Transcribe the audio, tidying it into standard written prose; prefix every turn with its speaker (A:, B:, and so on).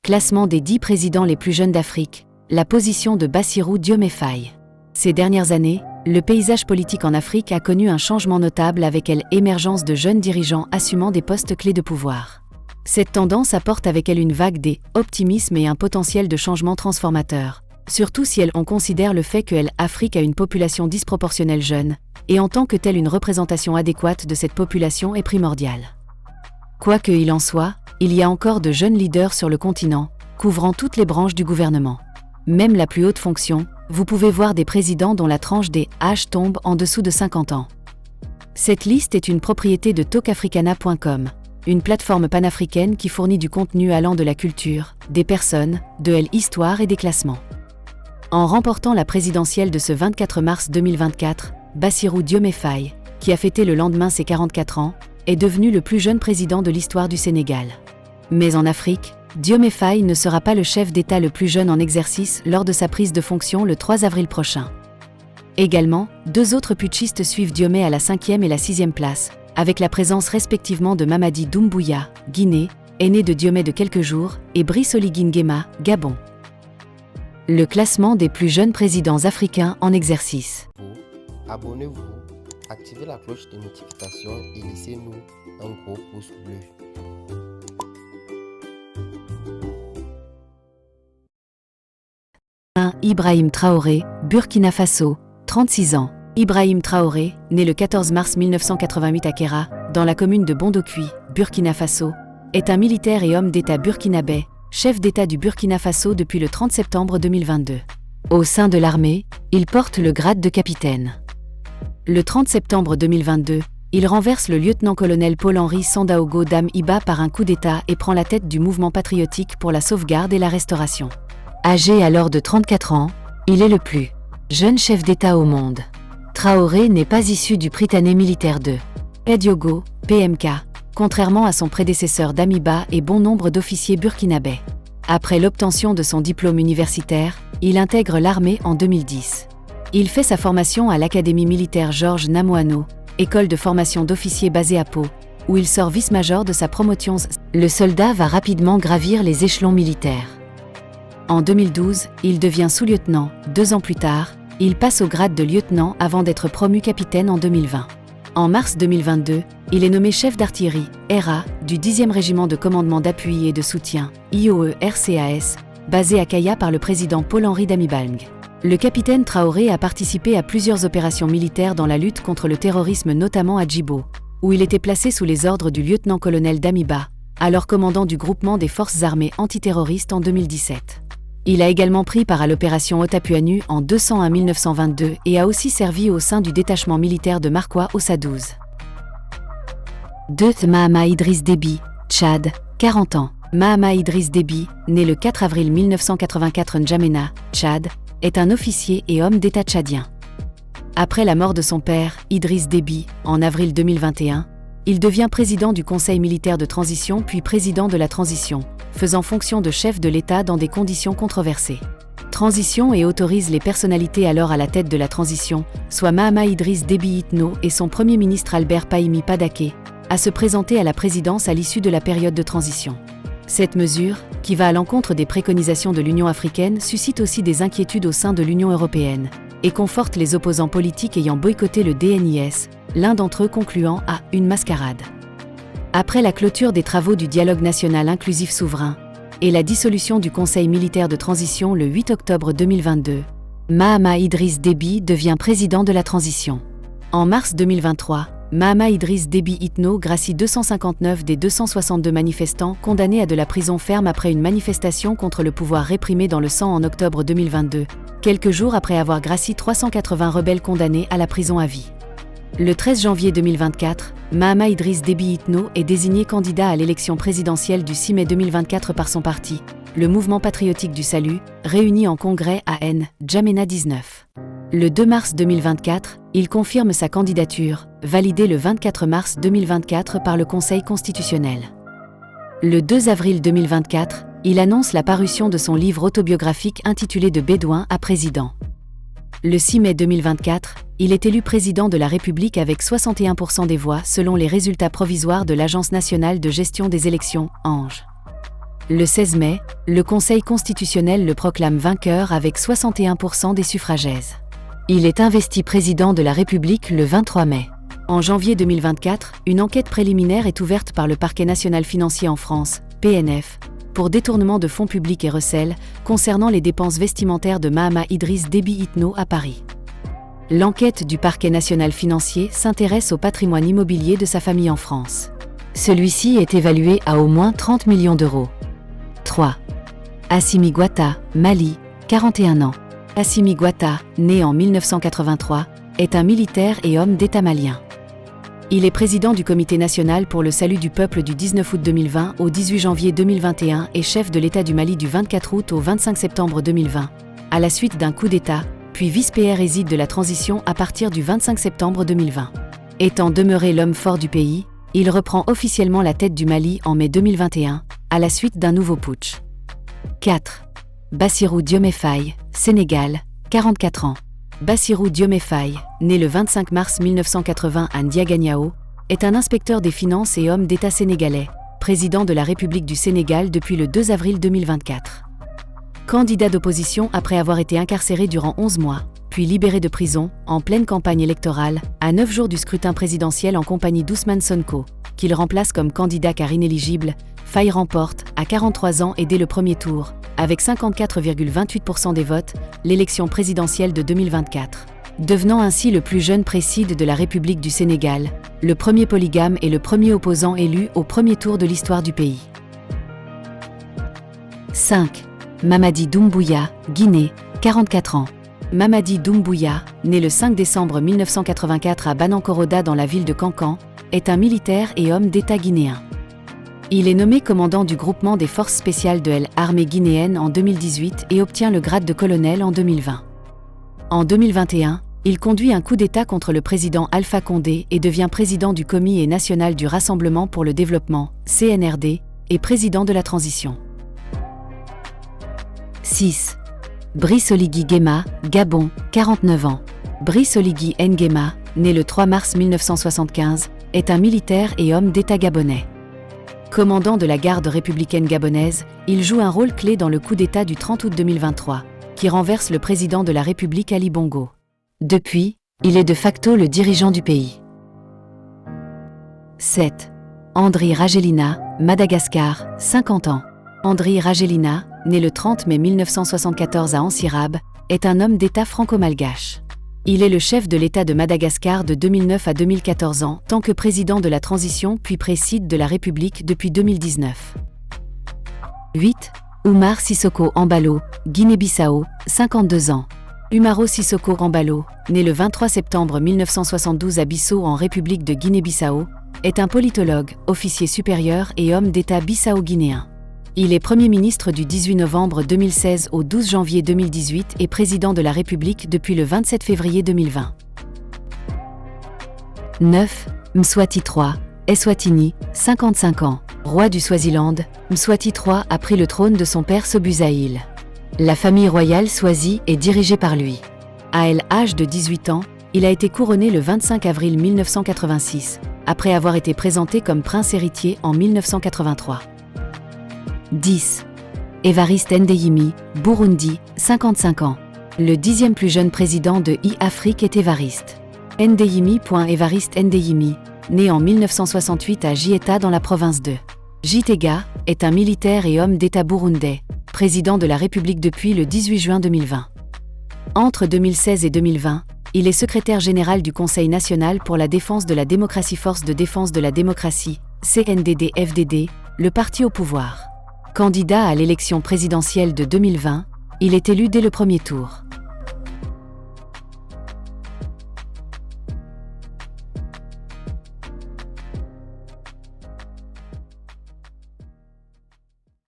A: Classement des 10 présidents les plus jeunes d'Afrique, la position de Bassirou Diomaye Faye. Ces dernières années, le paysage politique en Afrique a connu un changement notable avec l'émergence de jeunes dirigeants assumant des postes clés de pouvoir. Cette tendance apporte avec elle une vague d'optimisme et un potentiel de changement transformateur, surtout si on considère le fait que l'Afrique a une population disproportionnelle jeune, et en tant que telle une représentation adéquate de cette population est primordiale. Quoi qu'il en soit, il y a encore de jeunes leaders sur le continent, couvrant toutes les branches du gouvernement. Même la plus haute fonction, vous pouvez voir des présidents dont la tranche des âges tombe en dessous de 50 ans. Cette liste est une propriété de talkafricana.com, une plateforme panafricaine qui fournit du contenu allant de la culture, des personnes, de l'histoire et des classements. En remportant la présidentielle de ce 24 mars 2024, Bassirou Diomaye Faye, qui a fêté le lendemain ses 44 ans, est devenu le plus jeune président de l'histoire du Sénégal. Mais en Afrique, Diomaye Faye ne sera pas le chef d'État le plus jeune en exercice lors de sa prise de fonction le 3 avril prochain. Également, 2 autres putschistes suivent Diomaye à la 5e et la 6e place, avec la présence respectivement de Mamadi Doumbouya, Guinée, aîné de Diomaye de quelques jours, et Brice Oligui Nguema, Gabon. Le classement des plus jeunes présidents africains en exercice.
B: Abonnez-vous, activez la cloche de notification et laissez-nous un gros pouce bleu.
A: Ibrahim Traoré, Burkina Faso, 36 ans. Ibrahim Traoré, né le 14 mars 1988 à Kéra, dans la commune de Bondokui, Burkina Faso, est un militaire et homme d'État burkinabé, chef d'État du Burkina Faso depuis le 30 septembre 2022. Au sein de l'armée, il porte le grade de capitaine. Le 30 septembre 2022, il renverse le lieutenant-colonel Paul-Henri Sandaogo Dame Iba par un coup d'État et prend la tête du mouvement patriotique pour la sauvegarde et la restauration. Âgé alors de 34 ans, il est le plus jeune chef d'État au monde. Traoré n'est pas issu du Prytanée militaire de Diogo, PMK, contrairement à son prédécesseur Damiba et bon nombre d'officiers burkinabés. Après l'obtention de son diplôme universitaire, il intègre l'armée en 2010. Il fait sa formation à l'Académie militaire Georges Namoano, école de formation d'officiers basée à Pau, où il sort vice-major de sa promotion. Le soldat va rapidement gravir les échelons militaires. En 2012, il devient sous-lieutenant. 2 ans plus tard, il passe au grade de lieutenant avant d'être promu capitaine en 2020. En mars 2022, il est nommé chef d'artillerie, RA, du 10e régiment de commandement d'appui et de soutien, IOE-RCAS, basé à Kaya par le président Paul-Henri Damibalg. Le capitaine Traoré a participé à plusieurs opérations militaires dans la lutte contre le terrorisme, notamment à Djibo, où il était placé sous les ordres du lieutenant-colonel Damiba, alors commandant du groupement des forces armées antiterroristes en 2017. Il a également pris part à l'opération Otapuanu en 201-1922 et a aussi servi au sein du détachement militaire de Marquois au SA-12. Mahama Idriss Déby, Tchad, 40 ans. Mahama Idriss Déby, né le 4 avril 1984 N'Djamena, Tchad, est un officier et homme d'État tchadien. Après la mort de son père, Idriss Déby, en avril 2021, il devient président du Conseil militaire de transition puis président de la transition, faisant fonction de chef de l'État dans des conditions controversées. Transition et autorise les personnalités alors à la tête de la transition, soit Mahama Idriss Déby Itno et son premier ministre Albert Pahimi Padaké, à se présenter à la présidence à l'issue de la période de transition. Cette mesure, qui va à l'encontre des préconisations de l'Union africaine, suscite aussi des inquiétudes au sein de l'Union européenne et conforte les opposants politiques ayant boycotté le DNIS, l'un d'entre eux concluant à « une mascarade ». Après la clôture des travaux du dialogue national inclusif souverain et la dissolution du Conseil militaire de transition le 8 octobre 2022, Mahama Idriss Déby devient président de la transition. En mars 2023, Mahama Idriss Déby Itno gracie 259 des 262 manifestants condamnés à de la prison ferme après une manifestation contre le pouvoir réprimé dans le sang en octobre 2022, quelques jours après avoir gracié 380 rebelles condamnés à la prison à vie. Le 13 janvier 2024, Mahama Idriss Déby Itno est désigné candidat à l'élection présidentielle du 6 mai 2024 par son parti, le Mouvement patriotique du salut, réuni en congrès à N'Djamena 19. Le 2 mars 2024, il confirme sa candidature, validée le 24 mars 2024 par le Conseil constitutionnel. Le 2 avril 2024, il annonce la parution de son livre autobiographique intitulé De Bédouin à président. Le 6 mai 2024, il est élu président de la République avec 61% des voix selon les résultats provisoires de l'Agence nationale de gestion des élections, ANGE. Le 16 mai, le Conseil constitutionnel le proclame vainqueur avec 61% des suffragaises. Il est investi président de la République le 23 mai. En janvier 2024, une enquête préliminaire est ouverte par le Parquet national financier en France, PNF, pour détournement de fonds publics et recel concernant les dépenses vestimentaires de Mahama Idriss Déby Itno à Paris. L'enquête du Parquet national financier s'intéresse au patrimoine immobilier de sa famille en France. Celui-ci est évalué à au moins 30 millions d'euros. 3. Assimi Goïta, Mali, 41 ans. Assimi Goïta, né en 1983, est un militaire et homme d'État malien. Il est président du Comité national pour le salut du peuple du 19 août 2020 au 18 janvier 2021 et chef de l'État du Mali du 24 août au 25 septembre 2020, à la suite d'un coup d'État, puis vice-PRZ de la transition à partir du 25 septembre 2020. Étant demeuré l'homme fort du pays, il reprend officiellement la tête du Mali en mai 2021, à la suite d'un nouveau putsch. 4. Bassirou Diomaye Faye, Sénégal, 44 ans. Bassirou Diomaye Faye, né le 25 mars 1980 à Ndiaganiao, est un inspecteur des finances et homme d'État sénégalais, président de la République du Sénégal depuis le 2 avril 2024. Candidat d'opposition après avoir été incarcéré durant 11 mois, puis libéré de prison, en pleine campagne électorale, à 9 jours du scrutin présidentiel en compagnie d'Ousmane Sonko, qu'il remplace comme candidat car inéligible, Faye remporte, à 43 ans et dès le premier tour, avec 54,28% des votes, l'élection présidentielle de 2024, devenant ainsi le plus jeune préside de la République du Sénégal, le premier polygame et le premier opposant élu au premier tour de l'histoire du pays. 5. Mamadi Doumbouya, Guinée, 44 ans. Mamadi Doumbouya, né le 5 décembre 1984 à Banankoroda dans la ville de Kankan, est un militaire et homme d'État guinéen. Il est nommé commandant du groupement des forces spéciales de l'armée guinéenne en 2018 et obtient le grade de colonel en 2020. En 2021, il conduit un coup d'État contre le président Alpha Condé et devient président du Comité national du Rassemblement pour le développement, CNRD, et président de la transition. 6. Brice Oligui Nguema, Gabon, 49 ans. Brice Oligui Nguema, né le 3 mars 1975, est un militaire et homme d'État gabonais. Commandant de la garde républicaine gabonaise, il joue un rôle clé dans le coup d'État du 30 août 2023, qui renverse le président de la République Ali Bongo. Depuis, il est de facto le dirigeant du pays. 7. Andry Rajoelina, Madagascar, 50 ans. Andry Rajoelina, né le 30 mai 1974 à Antsirabe, est un homme d'État franco-malgache. Il est le chef de l'État de Madagascar de 2009 à 2014 ans, tant que président de la transition puis préside de la République depuis 2019. 8. Oumar Sissoko Embalo, Guinée-Bissau, 52 ans. Umaro Sissoko Embalo, né le 23 septembre 1972 à Bissau en République de Guinée-Bissau, est un politologue, officier supérieur et homme d'État bissau-guinéen. Il est Premier ministre du 18 novembre 2016 au 12 janvier 2018 et président de la République depuis le 27 février 2020. 9. Mswati III, Eswatini, 55 ans. Roi du Swaziland, Mswati III a pris le trône de son père Sobhuzaïl. La famille royale Swazi est dirigée par lui. À l'âge de 18 ans, il a été couronné le 25 avril 1986, après avoir été présenté comme prince héritier en 1983. 10. Évariste Ndayishimiye, Burundi, 55 ans. Le 10e plus jeune président de e-Afrique est Évariste. Évariste Ndayishimiye, né en 1968 à Gitega dans la province de Gitega, est un militaire et homme d'État burundais, président de la République depuis le 18 juin 2020. Entre 2016 et 2020, il est secrétaire général du Conseil national pour la défense de la démocratie Force de défense de la démocratie, CNDD-FDD, le parti au pouvoir. Candidat à l'élection présidentielle de 2020, il est élu dès le premier tour.